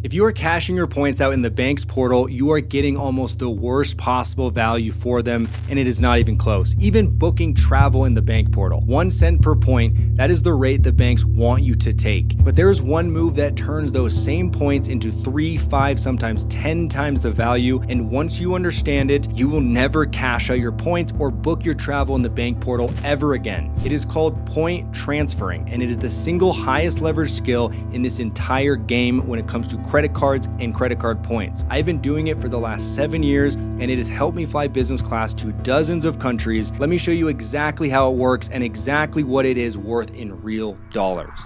If you are cashing your points out in the bank's portal, you are getting almost the worst possible value for them, and it is not even close. Even booking travel in the bank portal, 1 cent per point, that is the rate the banks want you to take. But there is one move that turns those same points into 3, 5, sometimes 10 times the value, and once you understand it, you will never cash out your points or book your travel in the bank portal ever again. It is called point transferring, and it is the single highest leverage skill in this entire game when it comes to credit cards and credit card points. I've been doing it for the last 7 years, and it has helped me fly business class to dozens of countries. Let me show you exactly how it works and exactly what it is worth in real dollars.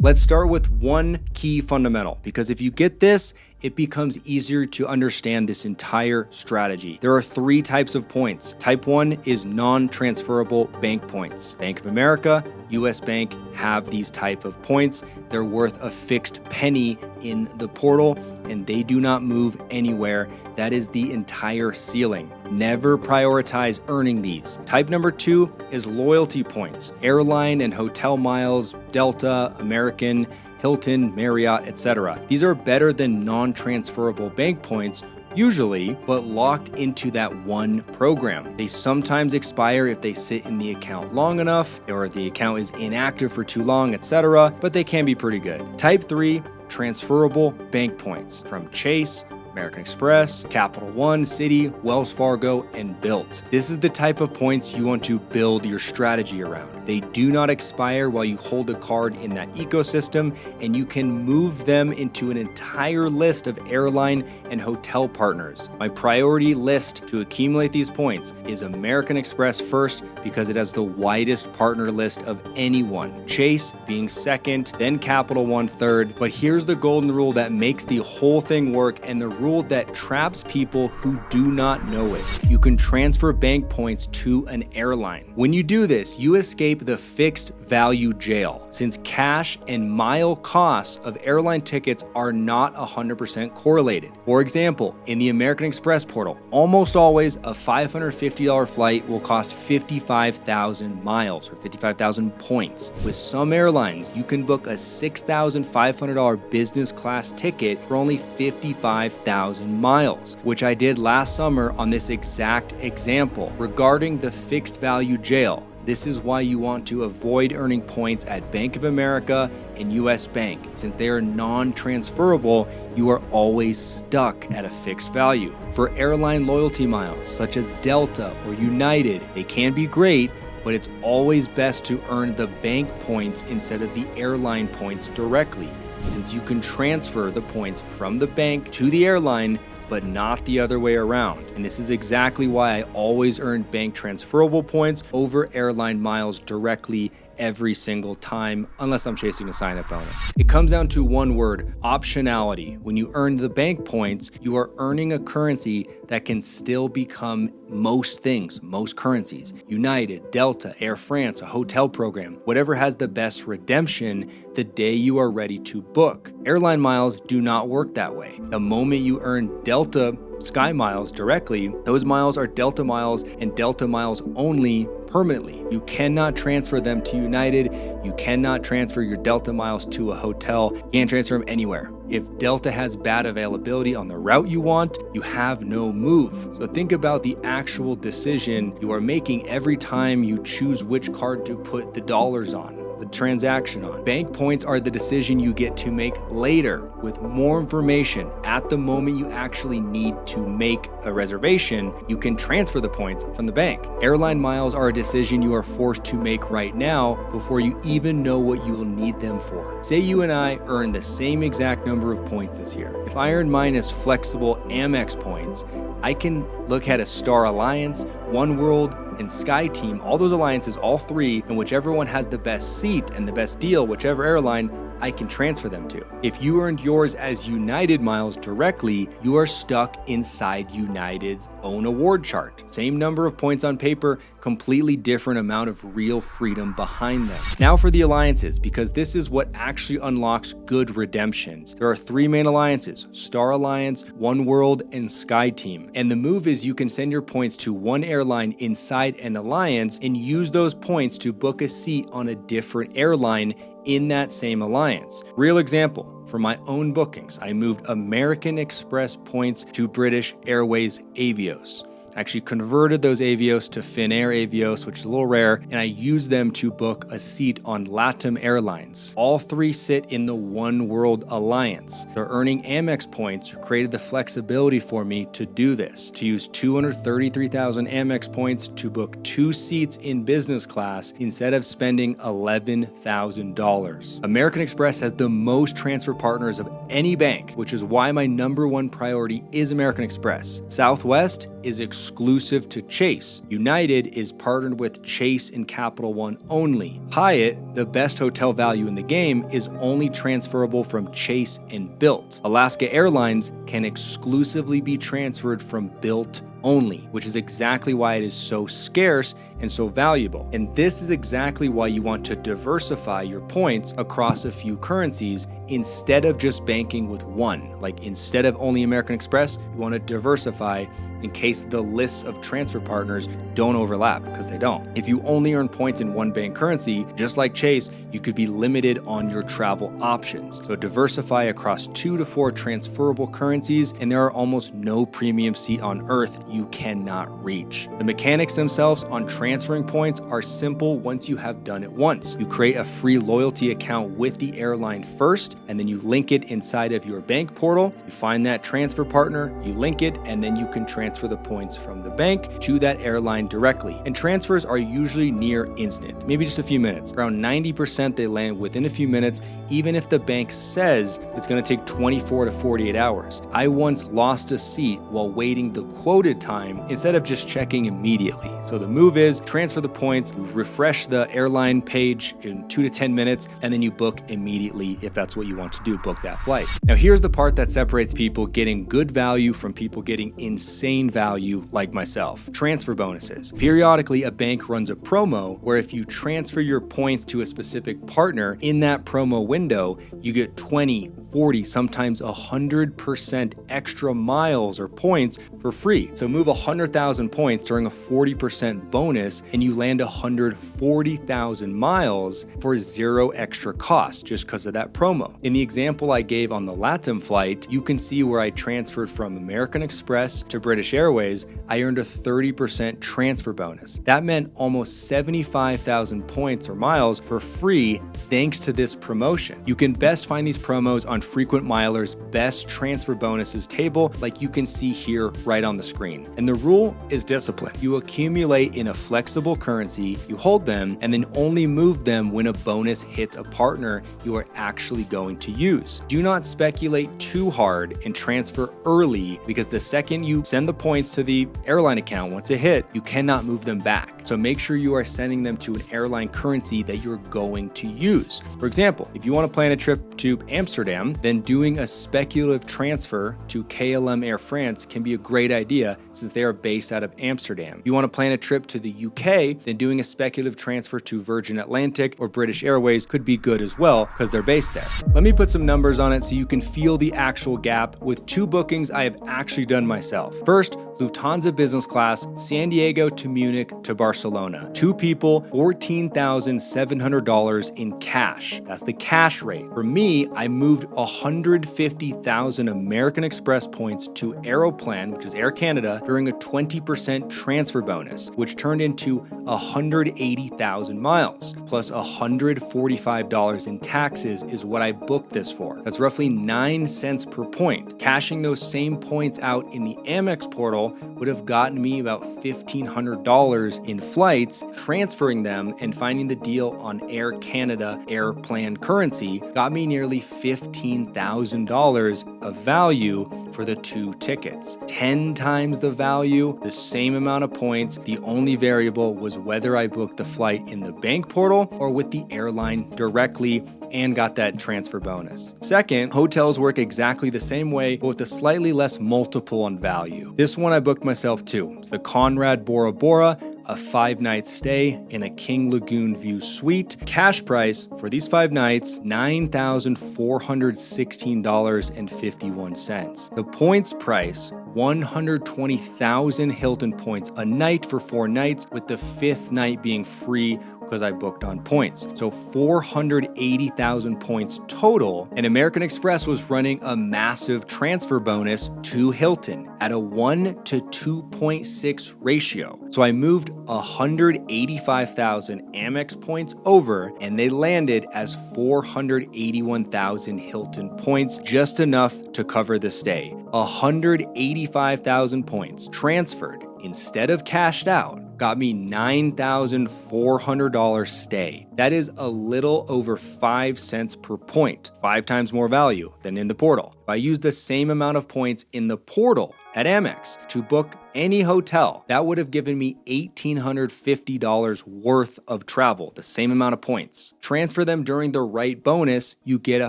Let's start with one key fundamental, because if you get this, it becomes easier to understand this entire strategy. There are 3 types of points. Type 1 is non-transferable bank points. Bank of America, US Bank have these type of points. They're worth a fixed penny in the portal, and they do not move anywhere. That is the entire ceiling. Never prioritize earning these. Type number 2 is loyalty points. Airline and hotel miles, Delta, American, Hilton, Marriott, etc. These are better than non-transferable bank points, usually, but locked into that one program. They sometimes expire if they sit in the account long enough, or if the account is inactive for too long, etc., but they can be pretty good. Type 3, transferable bank points from Chase, American Express, Capital One, Citi, Wells Fargo, and Bilt. This is the type of points you want to build your strategy around. They do not expire while you hold a card in that ecosystem, and you can move them into an entire list of airline and hotel partners. My priority list to accumulate these points is American Express first, because it has the widest partner list of anyone. Chase being second, then Capital One third. But here's the golden rule that makes the whole thing work, and the rule that traps people who do not know it. You can transfer bank points to an airline. When you do this, you escape the fixed value jail, since cash and mile costs of airline tickets are not 100% correlated. For example, in the American Express portal, almost always a $550 flight will cost 55,000 miles or 55,000 points. With some airlines, you can book a $6,500 business class ticket for only 55,000 miles, which I did last summer on this exact example. Regarding the fixed value jail, this is why you want to avoid earning points at Bank of America and US Bank. Since they are non-transferable, you are always stuck at a fixed value. For airline loyalty miles, such as Delta or United, they can be great, but it's always best to earn the bank points instead of the airline points directly, since you can transfer the points from the bank to the airline, but not the other way around. And this is exactly why I always earn bank transferable points over airline miles directly every single time, unless I'm chasing a sign-up bonus. It comes down to one word: optionality. When you earn the bank points, you are earning a currency that can still become most things, most currencies. United, Delta, Air France, a hotel program, whatever has the best redemption the day you are ready to book. Airline miles do not work that way. The moment you earn Delta Sky miles directly, those miles are Delta miles and Delta miles only permanently. You cannot transfer them to United. You cannot transfer your Delta miles to a hotel. You can't transfer them anywhere. If Delta has bad availability on the route you want, you have no move. So think about the actual decision you are making every time you choose which card to put the dollars on, the transaction on. Bank points are the decision you get to make later with more information. At the moment you actually need to make a reservation, you can transfer the points from the bank. Airline miles are a decision you are forced to make right now before you even know what you will need them for. Say you and I earn the same exact number of points this year. If I earn mine as flexible Amex points, I can look at a Star Alliance, One World, and SkyTeam, all those alliances, all three, and whichever one has the best seat and the best deal, whichever airline, I can transfer them to. If you earned yours as United miles directly, you are stuck inside United's own award chart. Same number of points on paper, completely different amount of real freedom behind them. Now for the alliances, because this is what actually unlocks good redemptions. There are three main alliances: Star Alliance, One World, and SkyTeam. And the move is you can send your points to one airline inside an alliance and use those points to book a seat on a different airline in that same alliance. Real example, for my own bookings, I moved American Express points to British Airways Avios. Actually converted those Avios to Finnair Avios, which is a little rare, and I used them to book a seat on LATAM Airlines. All three sit in the One World Alliance. So earning Amex points created the flexibility for me to do this, to use 233,000 Amex points to book 2 seats in business class instead of spending $11,000. American Express has the most transfer partners of any bank, which is why my #1 priority is American Express. Southwest is exclusive to Chase. United is partnered with Chase and Capital One only. Hyatt, the best hotel value in the game, is only transferable from Chase and Bilt. Alaska Airlines can exclusively be transferred from Bilt only, which is exactly why it is so scarce and so valuable. And this is exactly why you want to diversify your points across a few currencies instead of just banking with one. Like instead of only American Express, you want to diversify in case the lists of transfer partners don't overlap, because they don't. If you only earn points in one bank currency, just like Chase, you could be limited on your travel options. So diversify across 2 to 4 transferable currencies, and there are almost no premium seat on earth you cannot reach. The mechanics themselves on transferring points are simple once you have done it once. You create a free loyalty account with the airline first, and then you link it inside of your bank portal. You find that transfer partner, you link it, and then you can transfer the points from the bank to that airline directly. And transfers are usually near instant, maybe just a few minutes. Around 90% they land within a few minutes, even if the bank says it's going to take 24 to 48 hours. I once lost a seat while waiting the quoted time instead of just checking immediately. So the move is transfer the points, you refresh the airline page in 2 to 10 minutes, and then you book immediately if that's what you want to do, book that flight. Now here's the part that separates people getting good value from people getting insane value like myself. Transfer bonuses. Periodically, a bank runs a promo where if you transfer your points to a specific partner in that promo window, you get 20, 40, sometimes 100% extra miles or points for free. So move 100,000 points during a 40% bonus and you land 140,000 miles for 0 extra cost just because of that promo. In the example I gave on the LATAM flight, you can see where I transferred from American Express to British Airways, I earned a 30% transfer bonus. That meant almost 75,000 points or miles for free thanks to this promotion. You can best find these promos on Frequent Miler's best transfer bonuses table, like you can see here right on the screen. And the rule is discipline. You accumulate in a flexible currency, you hold them, and then only move them when a bonus hits a partner you are actually going to use. Do not speculate too hard and transfer early, because the second you send the points to the airline account, once it hit, you cannot move them back. So make sure you are sending them to an airline currency that you're going to use. For example, if you want to plan a trip to Amsterdam, then doing a speculative transfer to KLM Air France can be a great idea since they are based out of Amsterdam. If you want to plan a trip to the UK, then doing a speculative transfer to Virgin Atlantic or British Airways could be good as well because they're based there. Let me put some numbers on it so you can feel the actual gap with 2 bookings I have actually done myself. First, Lufthansa business class, San Diego to Munich to Barcelona. 2 people, $14,700 in cash. That's the cash rate. For me, I moved 150,000 American Express points to Aeroplan, which is Air Canada, during a 20% transfer bonus, which turned into 180,000 miles, plus $145 in taxes is what I booked this for. That's roughly 9 cents per point. Cashing those same points out in the Amex portal would have gotten me about $1,500 in flights. Transferring them and finding the deal on Air Canada Airplan currency got me nearly $15,000 of value for the 2 tickets. 10 times the value, the same amount of points. The only variable was whether I booked the flight in the bank portal or with the airline directly and got that transfer bonus. Second, hotels work exactly the same way, but with a slightly less multiple on value. This one I booked myself too. It's the Conrad Bora Bora, a 5-night stay in a King Lagoon view suite. Cash price for these 5 nights, $9,416.51. The points price, 120,000 Hilton points a night for 4 nights, with the 5th night being free because I booked on points. So 480,000 points total, and American Express was running a massive transfer bonus to Hilton at a 1 to 2.6 ratio. So I moved 185,000 Amex points over, and they landed as 481,000 Hilton points, just enough to cover the stay. 185,000 points transferred instead of cashed out got me $9,400 stay. That is a little over 5 cents per point, 5 times more value than in the portal. If I use the same amount of points in the portal at Amex to book any hotel, that would have given me $1,850 worth of travel, the same amount of points. Transfer them during the right bonus, you get a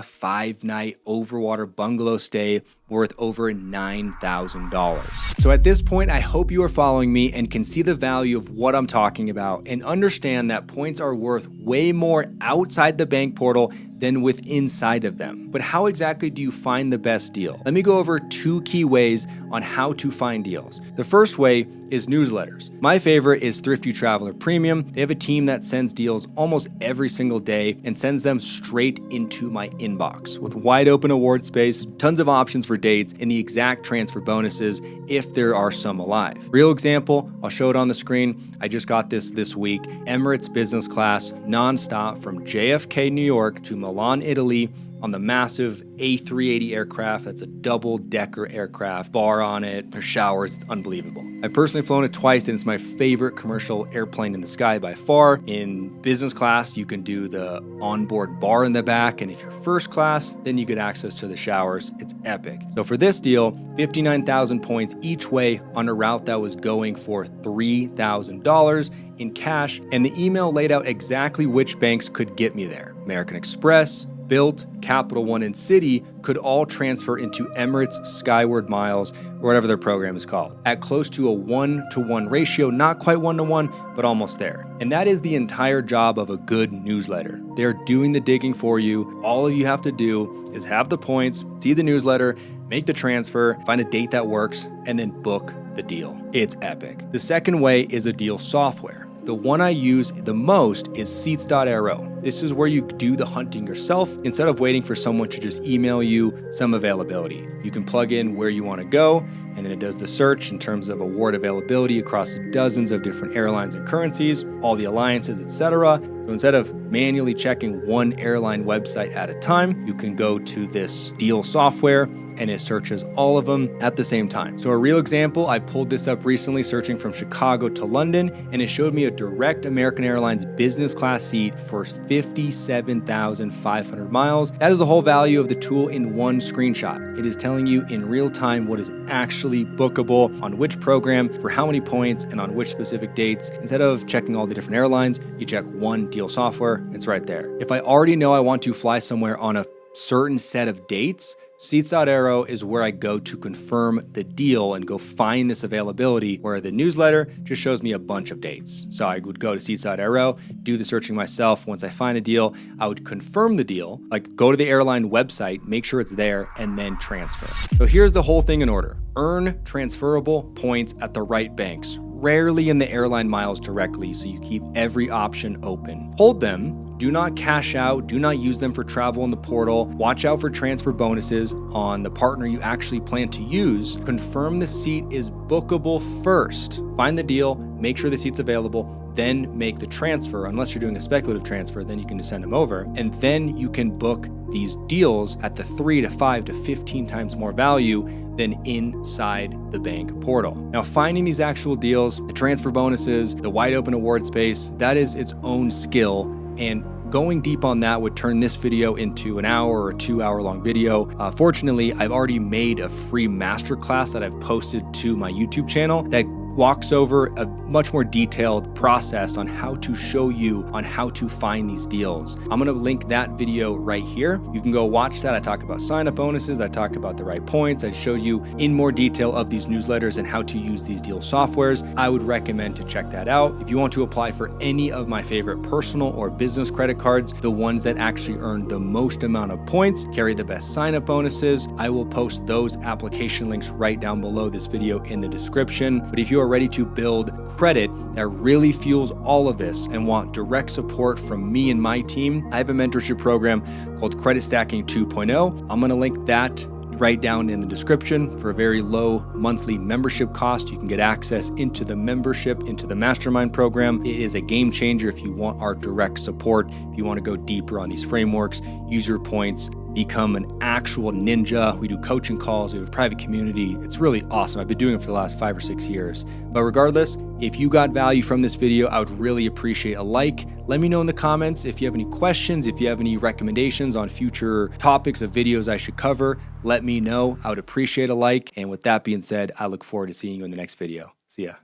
5-night overwater bungalow stay worth over $9,000. So at this point, I hope you are following me and can see the value of what I'm talking about and understand that points are worth way more outside the bank portal than with inside of them. But how exactly do you find the best deal? Let me go over 2 key ways on how to find deals. The first way is newsletters. My favorite is Thrifty Traveler Premium. They have a team that sends deals almost every single day and sends them straight into my inbox with wide open award space, tons of options for dates, and the exact transfer bonuses if there are some alive. Real example, I'll show it on the screen. I just got this week. Emirates business class nonstop from JFK, New York to Milan, Italy, on the massive A380 aircraft. That's a double-decker aircraft, bar on it, there's showers, it's unbelievable. I've personally flown it twice, and it's my favorite commercial airplane in the sky by far. In business class, you can do the onboard bar in the back, and if you're first class, then you get access to the showers. It's epic. So for this deal, 59,000 points each way on a route that was going for $3,000 in cash, and the email laid out exactly which banks could get me there. American Express, Bilt, Capital One, and Citi could all transfer into Emirates Skyward Miles, or whatever their program is called, at close to a 1-to-1 ratio, not quite 1-to-1, but almost there. And that is the entire job of a good newsletter. They're doing the digging for you. All you have to do is have the points, see the newsletter, make the transfer, find a date that works, and then book the deal. It's epic. The second way is a deal software. The one I use the most is Seats.aero. This is where you do the hunting yourself instead of waiting for someone to just email you some availability. You can plug in where you want to go, and then it does the search in terms of award availability across dozens of different airlines and currencies, all the alliances, etc. So instead of manually checking one airline website at a time, you can go to this deal software and it searches all of them at the same time. So a real example, I pulled this up recently searching from Chicago to London, and it showed me a direct American Airlines business class seat for 57,500 miles. That is the whole value of the tool in one screenshot. It is telling you in real time what is actually bookable, on which program, for how many points, and on which specific dates. Instead of checking all the different airlines, you check one deal software, it's right there. If I already know I want to fly somewhere on a certain set of dates, Seats.aero is where I go to confirm the deal and go find this availability, where the newsletter just shows me a bunch of dates. So I would go to Seats.aero, do the searching myself. Once I find a deal, I would confirm the deal, like go to the airline website, make sure it's there, and then transfer. So here's the whole thing in order. Earn transferable points at the right banks, rarely in the airline miles directly, so you keep every option open. Hold them. Do not cash out, do not use them for travel in the portal. Watch out for transfer bonuses on the partner you actually plan to use. Confirm the seat is bookable first. Find the deal, make sure the seat's available, then make the transfer. Unless you're doing a speculative transfer, then you can just send them over. And then you can book these deals at the 3 to 5 to 15 times more value than inside the bank portal. Now, finding these actual deals, the transfer bonuses, the wide open award space, that is its own skill. And going deep on that would turn this video into an hour or 2 hour long video. Fortunately, I've already made a free masterclass that I've posted to my YouTube channel that walks over a much more detailed process on how to show you on how to find these deals. I'm gonna link that video right here. You can go watch that. I talk about sign-up bonuses, I talk about the right points, I show you in more detail of these newsletters and how to use these deal softwares. I would recommend to check that out. If you want to apply for any of my favorite personal or business credit cards, the ones that actually earn the most amount of points, carry the best sign-up bonuses, I will post those application links right down below this video in the description. But if you are ready to build credit that really fuels all of this and want direct support from me and my team, I have a mentorship program called Credit Stacking 2.0. I'm going to link that right down in the description. For a very low monthly membership cost, you can get access into the membership, into the mastermind program. It is a game changer if you want our direct support, if you want to go deeper on these frameworks, use your points, become an actual ninja. We do coaching calls, we have a private community. It's really awesome. I've been doing it for the last 5 or 6 years. But regardless, if you got value from this video, I would really appreciate a like. Let me know in the comments if you have any questions, if you have any recommendations on future topics of videos I should cover. Let me know. I would appreciate a like. And with that being said, I look forward to seeing you in the next video. See ya.